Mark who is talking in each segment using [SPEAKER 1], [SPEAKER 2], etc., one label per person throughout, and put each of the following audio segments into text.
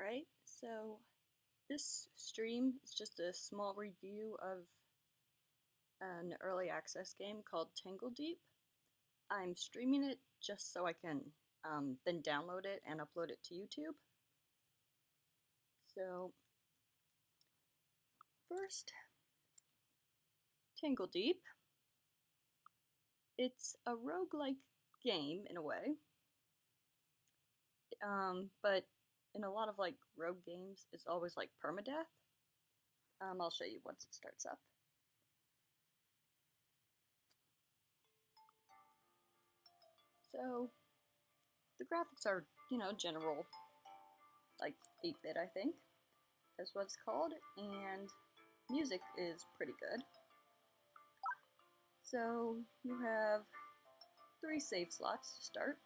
[SPEAKER 1] Alright, so this stream is just a small review of an early access game called Tangledeep. I'm streaming it just so I can then download it and upload it to YouTube. So, first, Tangledeep. It's a roguelike game in a way, but in a lot of rogue games, it's always like permadeath. I'll show you once it starts up. So, the graphics are, general, like 8-bit, I think. That's what it's called, and music is pretty good. So, you have 3 save slots to start,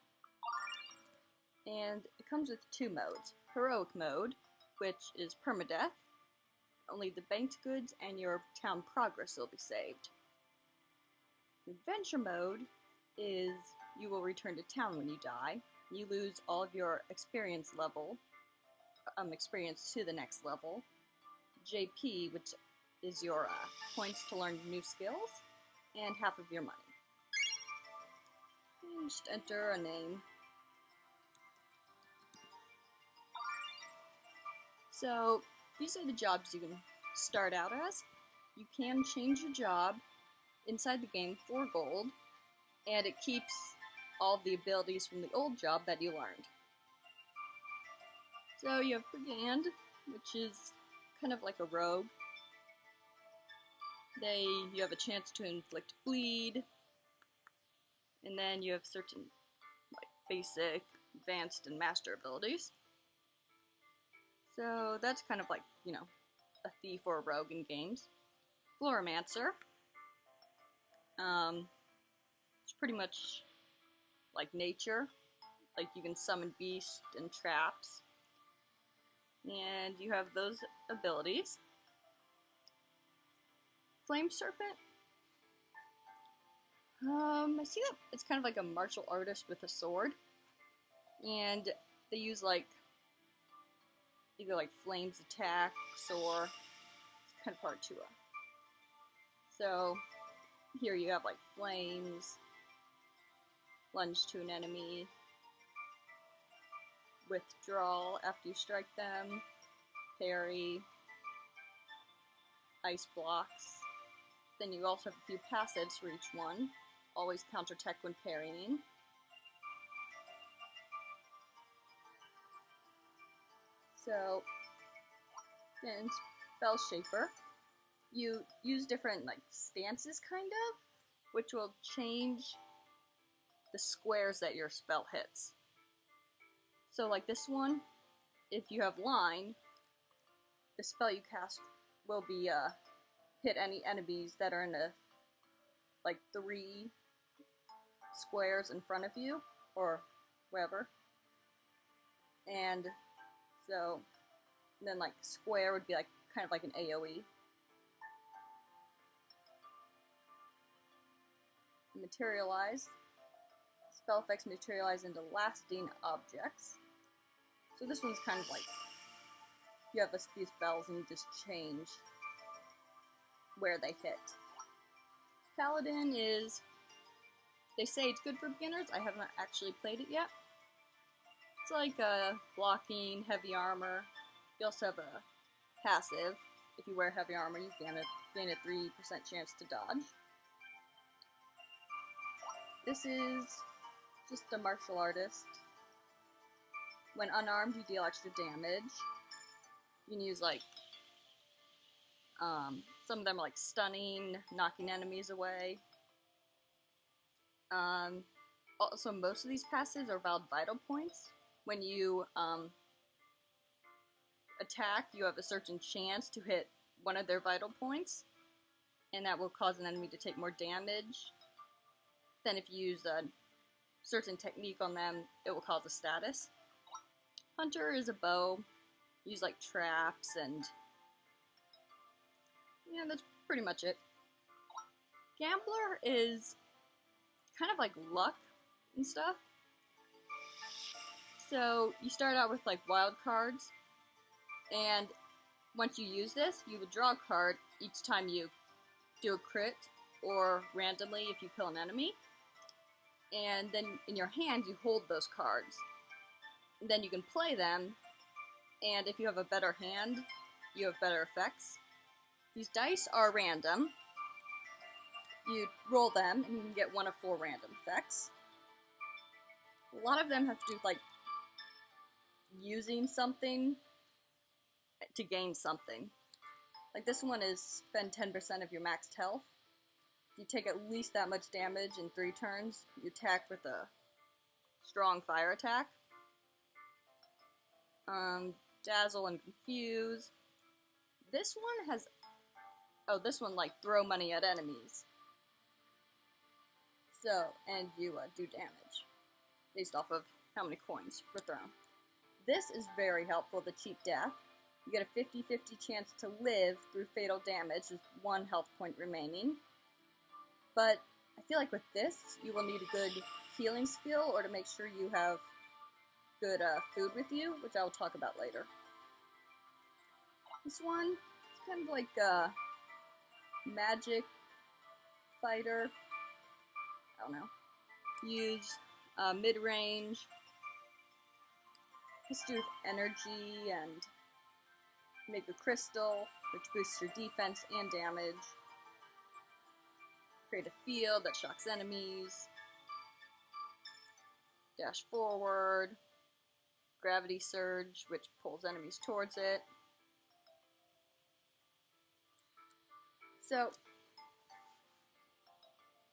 [SPEAKER 1] and it comes with 2 modes. Heroic mode, which is permadeath. Only the banked goods and your town progress will be saved. Adventure mode is you will return to town when you die. You lose all of your experience to the next level. JP, which is your points to learn new skills, and half of your money. And just enter a name. So these are the jobs you can start out as. You can change your job inside the game for gold, and it keeps all the abilities from the old job that you learned. So you have Brigand, which is kind of like a rogue. You have a chance to inflict bleed, and then you have certain basic, advanced, and master abilities. So that's kind of like, a thief or a rogue in games. Floromancer. It's pretty much like nature. Like you can summon beasts and traps. And you have those abilities. Flame Serpent. I see that it's kind of like a martial artist with a sword. And they use either flames attacks or it's kind of hard to So here you have flames, lunge to an enemy, withdrawal after you strike them, parry, ice blocks. Then you also have a few passives for each one. Always counterattack when parrying. So, in Spell Shaper, you use different stances kind of, which will change the squares that your spell hits. So like this one, if you have line, the spell you cast will be hit any enemies that are in the 3 squares in front of you, or wherever. And so then square would be kind of like an AoE. Materialize. Spell effects materialize into lasting objects. So this one's kind of you have a few spells and you just change where they hit. Paladin is, they say it's good for beginners. I haven't actually played it yet. It's like blocking, heavy armor. You also have a passive. If you wear heavy armor, you gain a 3% chance to dodge. This is just a martial artist. When unarmed, you deal extra damage. You can use some of them are stunning, knocking enemies away. Also, most of these passives are valid vital points. When you attack, you have a certain chance to hit one of their vital points, and that will cause an enemy to take more damage. Then if you use a certain technique on them, it will cause a status. Hunter is a bow. Use traps, and yeah, that's pretty much it. Gambler is kind of like luck and stuff. So you start out with wild cards, And once you use this, you will draw a card each time you do a crit or randomly if you kill an enemy. And then in your hand, you hold those cards. And then you can play them, and if you have a better hand, you have better effects. These dice are random. You roll them, and you can get one of 4 random effects. A lot of them have to do with, like, using something to gain something. Like this one is spend 10% of your maxed health. If you take at least that much damage in 3 turns, you attack with a strong fire attack. Dazzle and Confuse. This one has... Oh, this one, like, throw money at enemies. So, and you do damage based off of how many coins were thrown. This is very helpful, the Cheap Death. You get a 50-50 chance to live through fatal damage with 1 health point remaining. But I feel like with this, you will need a good healing skill or to make sure you have good food with you, which I will talk about later. This one is kind of like a magic fighter. I don't know. Use mid-range. Has to do with energy and make a crystal, which boosts your defense and damage. Create a field that shocks enemies. Dash forward. Gravity surge, which pulls enemies towards it. So,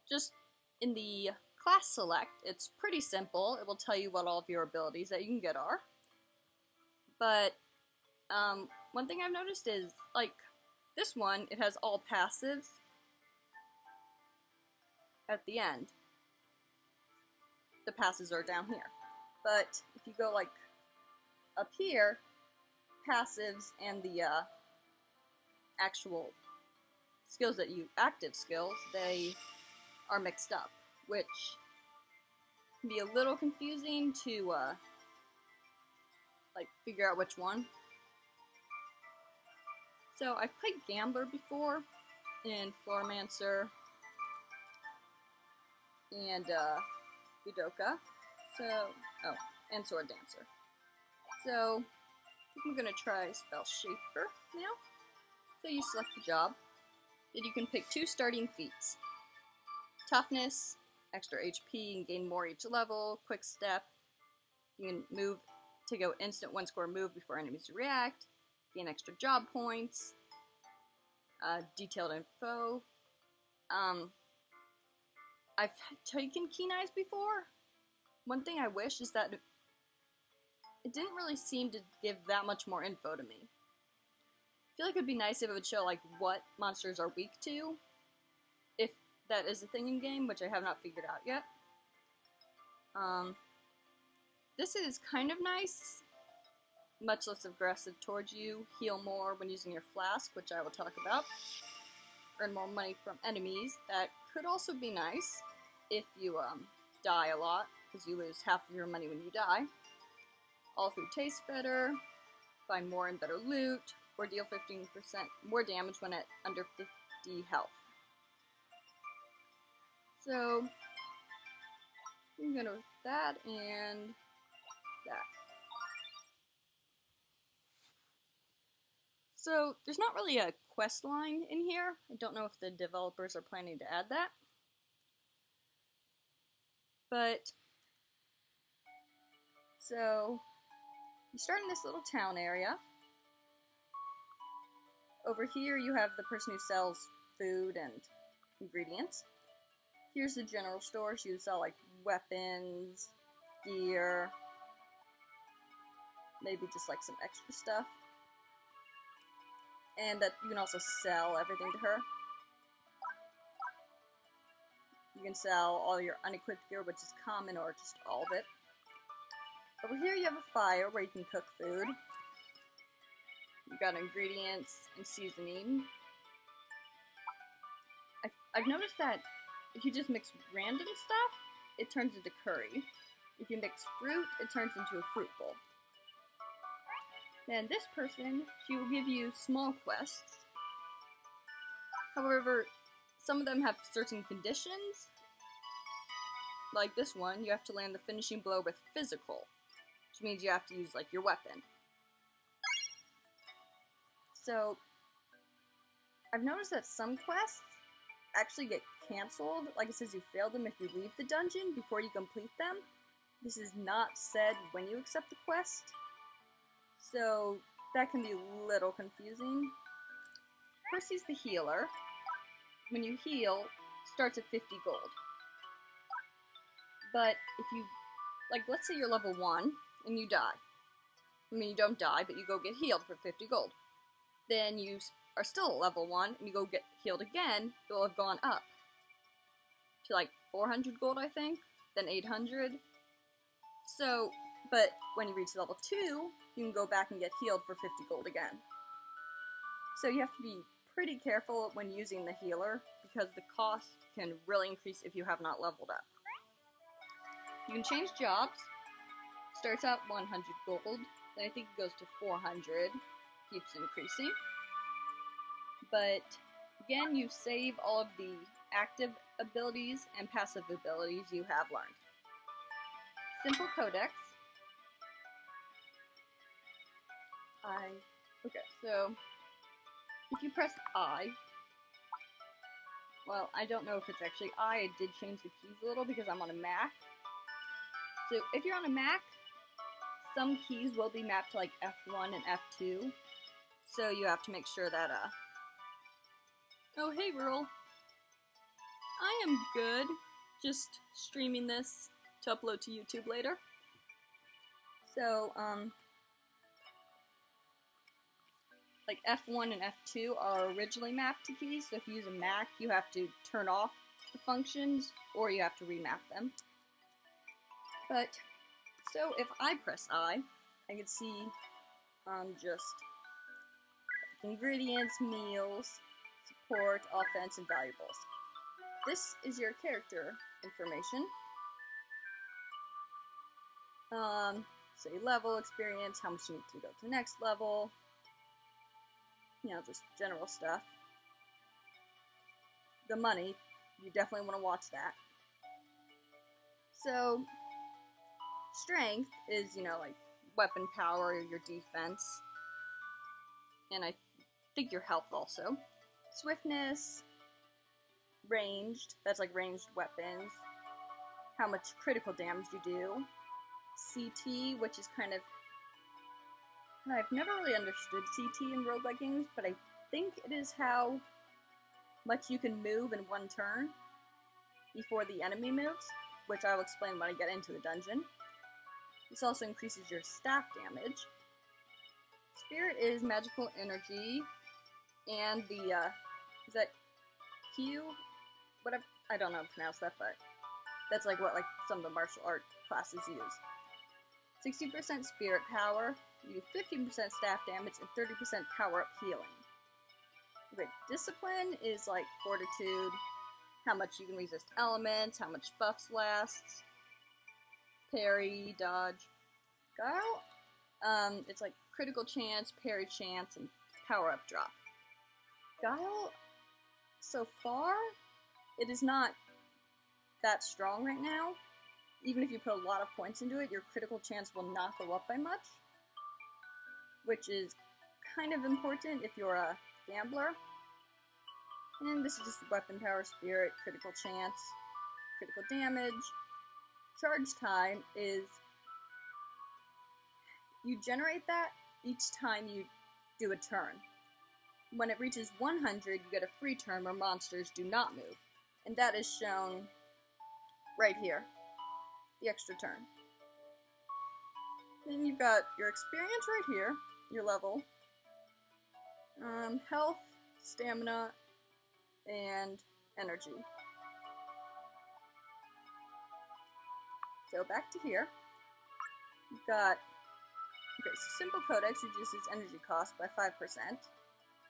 [SPEAKER 1] just in the class select, it's pretty simple. It will tell you what all of your abilities that you can get are. But one thing I've noticed is, like, this one, it has all passives at the end. The passives are down here. But if you go, like, up here, passives and the actual skills that you, active skills, they are mixed up, which can be a little confusing to, like, figure out which one. So, I've played Gambler before, in Floormancer, and, Budoka, so, oh, and Sword Dancer. So, I think I'm gonna try Spell Shaper now. So you select the job, then you can pick 2 starting feats. Toughness, extra HP and gain more each level, quick step, you can move to go instant 1 score move before enemies react, gain extra job points, detailed info. I've taken Keen Eyes before. One thing I wish is that it didn't really seem to give that much more info to me. I feel like it would be nice if it would show, like, what monsters are weak to, if that is a thing in game, which I have not figured out yet. This is kind of nice, much less aggressive towards you, heal more when using your flask, which I will talk about, earn more money from enemies. That could also be nice if you die a lot, because you lose half of your money when you die. All food tastes better, find more and better loot, or deal 15% more damage when at under 50 health. So, I'm gonna go with that and that. So, there's not really a quest line in here. I don't know if the developers are planning to add that. But, so, you start in this little town area. Over here you have the person who sells food and ingredients. Here's the general store. She would sell, like, weapons, gear, maybe just, like, some extra stuff. And that you can also sell everything to her. You can sell all your unequipped gear, which is common, or just all of it. Over here you have a fire where you can cook food. You've got ingredients and seasoning. I've noticed that if you just mix random stuff, it turns into curry. If you mix fruit, it turns into a fruit bowl. Then this person, she will give you small quests. However, some of them have certain conditions. Like this one, you have to land the finishing blow with physical, which means you have to use like your weapon. So, I've noticed that some quests actually get cancelled. Like it says you failed them if you leave the dungeon before you complete them. This is not said when you accept the quest, so that can be a little confusing. Percy's the healer. When you heal, starts at 50 gold. But if you, like, let's say you're level 1 and you die. I mean, you don't die, but you go get healed for 50 gold. Then you are still at level 1 and you go get healed again, it will have gone up to like 400 gold, I think, then 800. So, but when you reach level 2, you can go back and get healed for 50 gold again. So you have to be pretty careful when using the healer, because the cost can really increase if you have not leveled up. You can change jobs. Starts out 100 gold, then I think it goes to 400, keeps increasing. But again, you save all of the active abilities and passive abilities you have learned. Simple Codex. Okay, so if you press I, well, I don't know if it's actually I did change the keys a little because I'm on a Mac. So if you're on a Mac, some keys will be mapped to like F1 and F2. So you have to make sure that, oh hey Rural. I am good. Just streaming this to upload to YouTube later. So, like F1 and F2 are originally mapped to keys, so if you use a Mac, you have to turn off the functions, or you have to remap them. But, so if I press I can see, just ingredients, meals, support, offense, and valuables. This is your character information. Say level, experience, how much you need to go to the next level. You know, just general stuff. The money, you definitely want to watch that. So, strength is, you know, like weapon power, your defense, and I think your health also. Swiftness, ranged, that's like ranged weapons, how much critical damage you do. CT, which is kind of, I've never really understood CT in roguelike games, but I think it is how much you can move in one turn before the enemy moves, which I'll explain when I get into the dungeon. This also increases your staff damage. Spirit is magical energy, and the, is that Q? Whatever, I don't know how to pronounce that, but that's like what like some of the martial art classes use. 60% spirit power, you do 15% staff damage, and 30% power-up healing. Okay, discipline is like fortitude, how much you can resist elements, how much buffs lasts, parry, dodge. Guile, it's like critical chance, parry chance, and power-up drop. Guile, so far, it is not that strong right now. Even if you put a lot of points into it, your critical chance will not go up by much, which is kind of important if you're a gambler. And this is just weapon power, spirit, critical chance, critical damage. Charge time is, you generate that each time you do a turn. When it reaches 100, you get a free turn where monsters do not move. And that is shown right here. The extra turn. Then you've got your experience right here, your level, health, stamina, and energy. So back to here, you've got, okay, so Simple Codex reduces energy cost by 5%,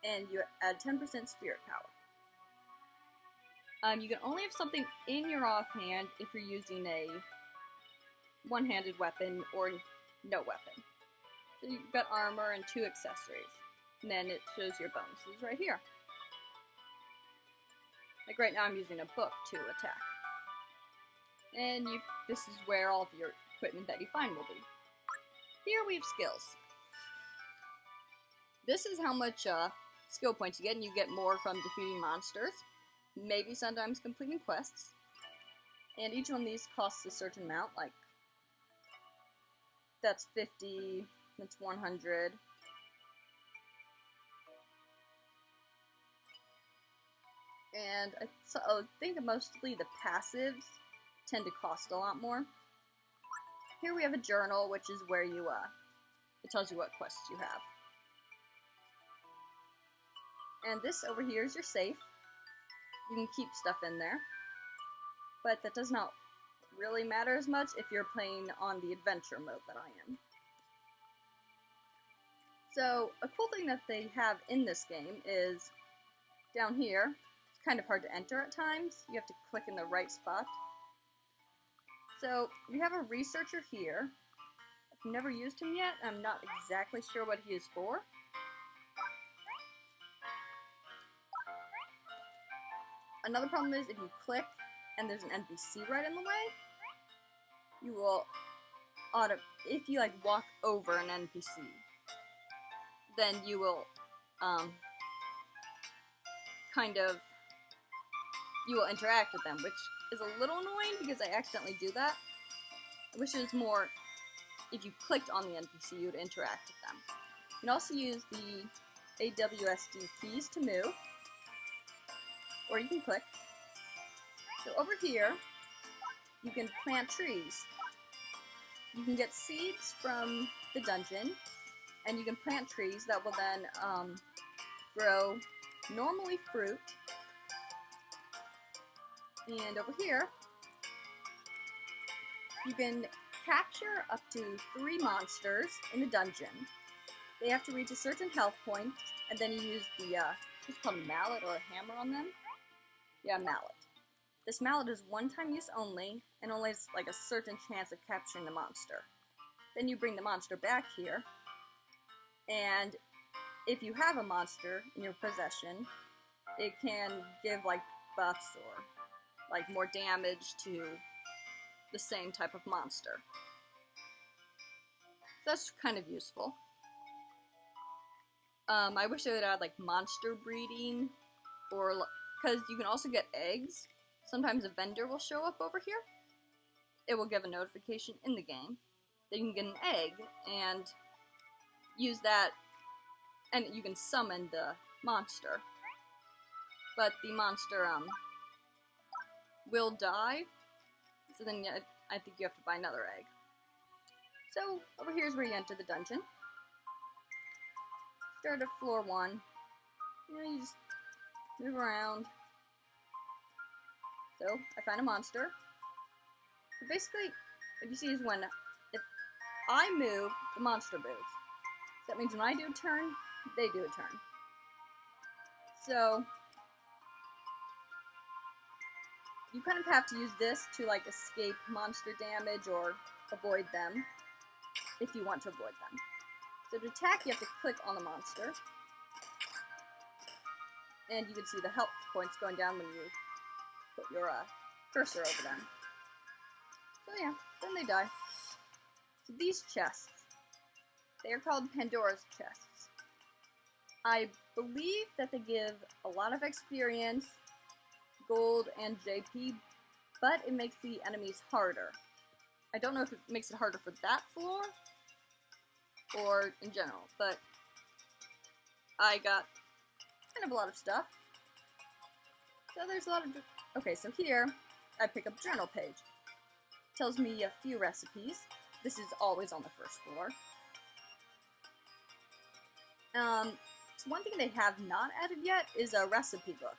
[SPEAKER 1] and you add 10% spirit power. You can only have something in your offhand if you're using a one-handed weapon or no weapon. So you've got armor and 2 accessories. And then it shows your bonuses right here. Like right now I'm using a book to attack. And this is where all of your equipment that you find will be. Here we have skills. This is how much skill points you get, and you get more from defeating monsters. Maybe sometimes completing quests. And each one of these costs a certain amount, like that's 50, that's 100. And I think mostly the passives tend to cost a lot more. Here we have a journal, which is where you, it tells you what quests you have. And this over here is your safe. You can keep stuff in there. But that does not really matter as much if you're playing on the adventure mode that I am. So, a cool thing that they have in this game is down here. It's kind of hard to enter at times. You have to click in the right spot. So, you have a researcher here. I've never used him yet. I'm not exactly sure what he is for. Another problem is if you click and there's an NPC right in the way, you will if you like walk over an NPC, then you will you will interact with them, which is a little annoying because I accidentally do that. I wish it was more, if you clicked on the NPC, you would interact with them. You can also use the AWSD keys to move, or you can click. So over here, you can plant trees. You can get seeds from the dungeon, and you can plant trees that will then grow normally fruit. And over here, you can capture up to 3 monsters in a dungeon. They have to reach a certain health point, and then you use the, it's called a mallet or a hammer on them. Yeah, mallet. This mallet is one-time use only, and only has like a certain chance of capturing the monster. Then you bring the monster back here, and if you have a monster in your possession, it can give like buffs or like more damage to the same type of monster. So that's kind of useful. I wish they would add like monster breeding, or because you can also get eggs. Sometimes a vendor will show up over here. It will give a notification in the game that you can get an egg and use that, and you can summon the monster. But the monster will die, so then I think you have to buy another egg. So over here is where you enter the dungeon. Start at floor 1. You just move around. So I find a monster. But basically, what you see is when if I move, the monster moves. So that means when I do a turn, they do a turn. So you kind of have to use this to like escape monster damage or avoid them, if you want to avoid them. So to attack, you have to click on the monster, and you can see the health points going down when you put your cursor over them. So yeah, then they die. So these chests, they are called Pandora's chests. I believe that they give a lot of experience, gold, and JP, but it makes the enemies harder. I don't know if it makes it harder for that floor, or in general, but I got kind of a lot of stuff. So there's a lot of... Okay, so here, I pick up journal page. It tells me a few recipes. This is always on the first floor. So one thing they have not added yet is a recipe book.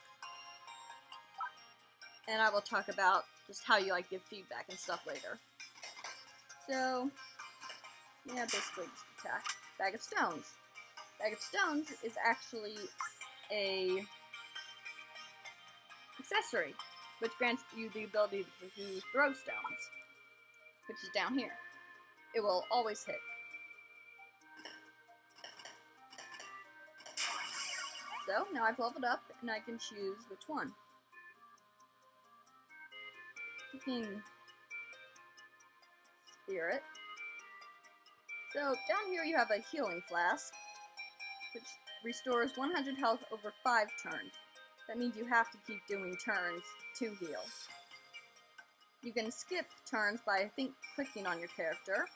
[SPEAKER 1] And I will talk about just how you like give feedback and stuff later. So, yeah, basically just attack. Bag of Stones. Bag of Stones is actually a accessory, which grants you the ability to throw stones, which is down here. It will always hit. So now I've leveled up and I can choose which one. Picking Spirit. So down here you have a healing flask, which restores 100 health over 5 turns. That means you have to keep doing turns to heal. You can skip turns by, I think, clicking on your character.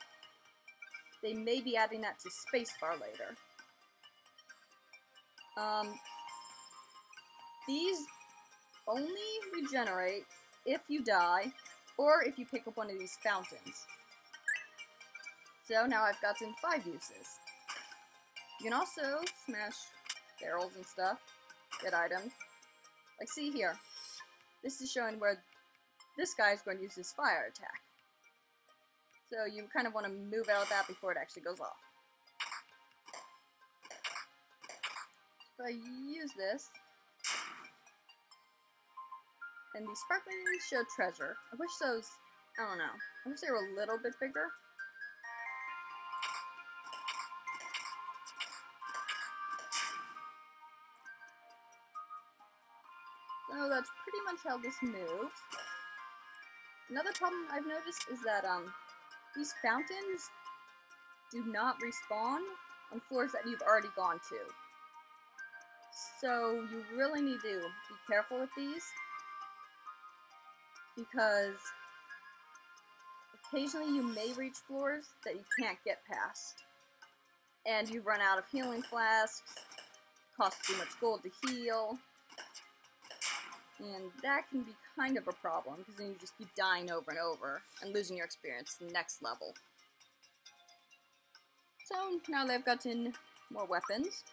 [SPEAKER 1] They may be adding that to spacebar later. These only regenerate if you die, or if you pick up one of these fountains. So now I've gotten 5 uses. You can also smash barrels and stuff, get items. Like, see here. This is showing where this guy is going to use his fire attack. So you kind of want to move out of that before it actually goes off. So I use this. And these sparklings show treasure. I wish those, I don't know, I wish they were a little bit bigger. So that's pretty much how this moves. Another problem I've noticed is that these fountains do not respawn on floors that you've already gone to. So you really need to be careful with these, because occasionally you may reach floors that you can't get past. And you run out of healing flasks, costs too much gold to heal, and that can be kind of a problem, because then you just keep dying over and over and losing your experience to the next level. So now that I've gotten more weapons,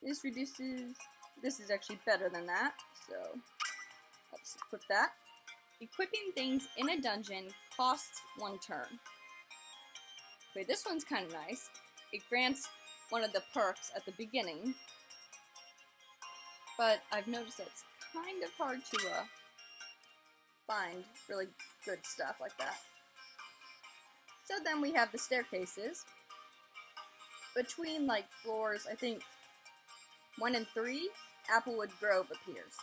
[SPEAKER 1] this is actually better than that, so let's equip that. Equipping things in a dungeon costs 1 turn. Okay, this one's kind of nice. It grants one of the perks at the beginning, but I've noticed that it's kind of hard to find really good stuff like that. So then we have the staircases. Between like floors, I think 1 and 3, Applewood Grove appears.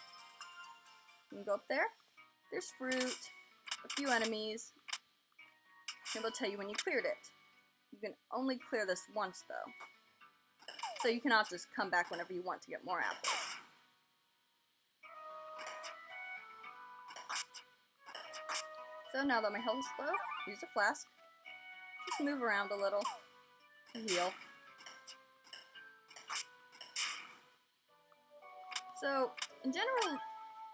[SPEAKER 1] You can go up there. There's fruit, a few enemies, and it'll tell you when you cleared it. You can only clear this once though, so you cannot just come back whenever you want to get more apples. So now that my health is low, use a flask. Just move around a little to heal. So, in general,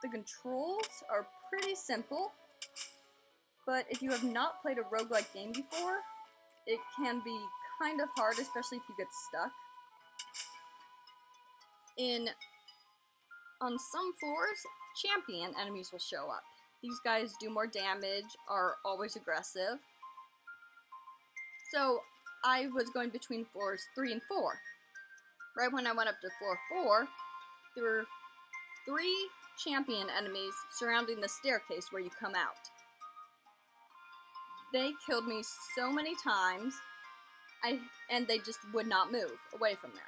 [SPEAKER 1] the controls are pretty simple, but if you have not played a roguelike game before, it can be kind of hard, especially if you get stuck. On some floors, champion enemies will show up. These guys do more damage, are always aggressive. So I was going between floors 3 and 4. Right when I went up to floor 4, there were 3 champion enemies surrounding the staircase where you come out. They killed me so many times, and they just would not move away from there.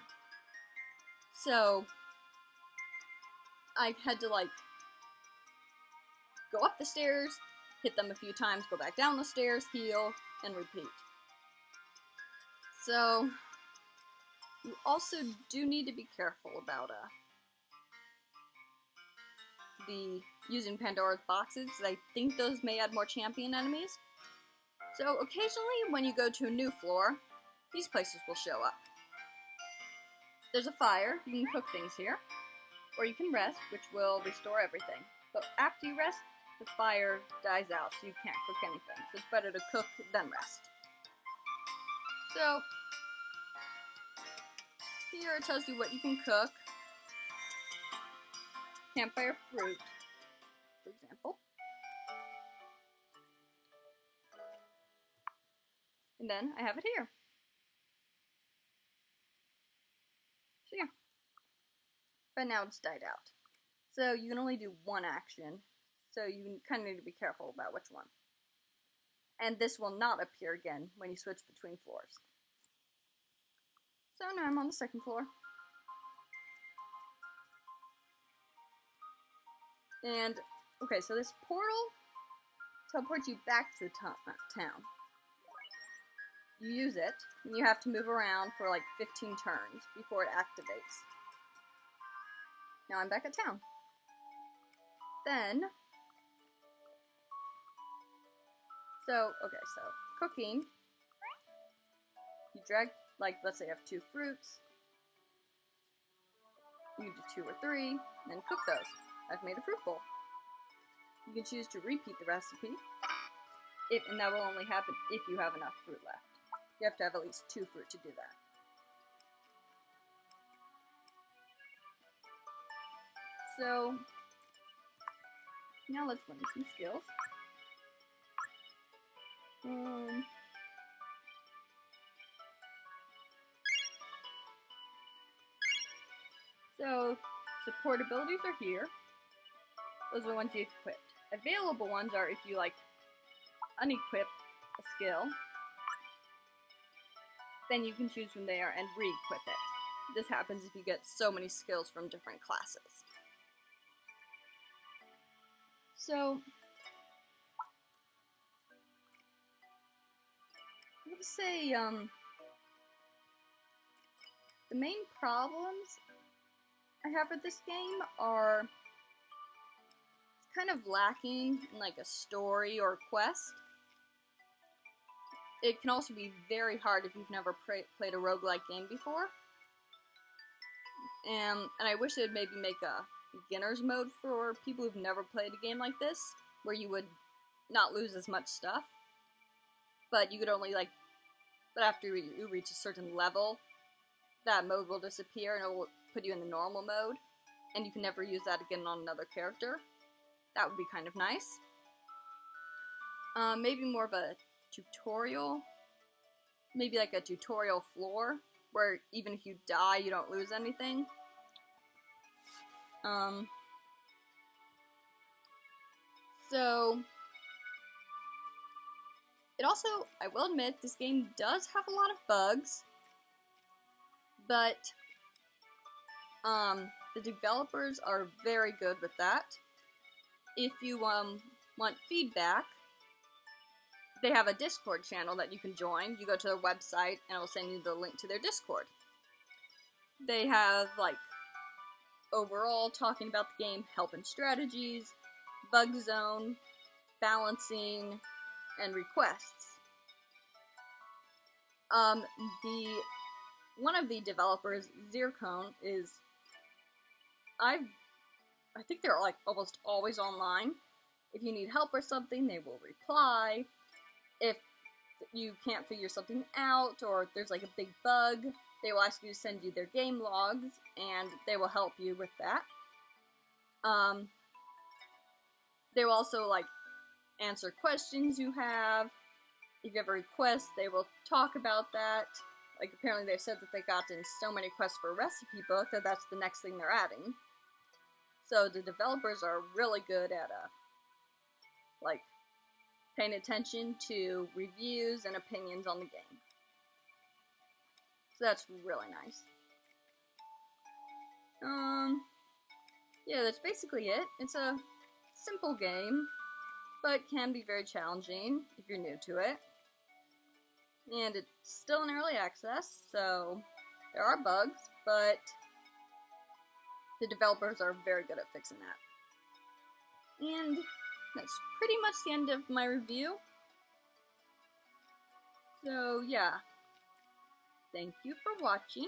[SPEAKER 1] So I had to like go up the stairs, hit them a few times, go back down the stairs, heal, and repeat. So you also do need to be careful about using Pandora's boxes, because I think those may add more champion enemies. So occasionally when you go to a new floor, these places will show up. There's a fire, you can cook things here, or you can rest, which will restore everything. But after you rest, the fire dies out, so you can't cook anything. So it's better to cook than rest. So here it tells you what you can cook. Campfire fruit, for example. And then I have it here. So yeah. But now it's died out. So you can only do one action. So you kind of need to be careful about which one. And this will not appear again when you switch between floors. So now I'm on the second floor. And, okay, so this portal teleports you back to the town. You use it, and you have to move around for like 15 turns before it activates. Now I'm back at town. Then, so cooking, you drag, like, let's say you have 2 fruits, you can do 2 or 3, and then cook those. I've made a fruit bowl. You can choose to repeat the recipe, and that will only happen if you have enough fruit left. You have to have at least 2 fruit to do that. So, now let's learn some skills. So, support abilities are here. Those are the ones you equipped. Available ones are if you, like, unequip a skill, then you can choose from there and re-equip it. This happens if you get so many skills from different classes. So, let's say, the main problems I have with this game are kind of lacking in, like, a story or a quest. It can also be very hard if you've never played a roguelike game before. And I wish they'd maybe make a beginner's mode for people who've never played a game like this, where you would not lose as much stuff, but you could only, like, but after you reach a certain level, that mode will disappear and it will put you in the normal mode, and you can never use that again on another character. That would be kind of nice. Maybe more of a tutorial, maybe like a tutorial floor, where even if you die, you don't lose anything. So, it also, I will admit, this game does have a lot of bugs, but the developers are very good with that. If you want feedback, they have a Discord channel that you can join. You go to their website and it will send you the link to their Discord. They have, like, overall talking about the game, help and strategies, bug zone, balancing, and requests. One of the developers, Zircon, is, I think they're, like, almost always online. If you need help or something, they will reply. If you can't figure something out, or if there's, like, a big bug, they will ask you to send you their game logs, and they will help you with that. They will also, like, answer questions you have. If you have a request, they will talk about that. Like, apparently they've said that they got in so many requests for a recipe book that that's the next thing they're adding. So the developers are really good at, like, paying attention to reviews and opinions on the game. So that's really nice. Yeah, that's basically it. It's a simple game, but can be very challenging if you're new to it. And it's still in early access, so there are bugs, but the developers are very good at fixing that. And that's pretty much the end of my review. So yeah, thank you for watching.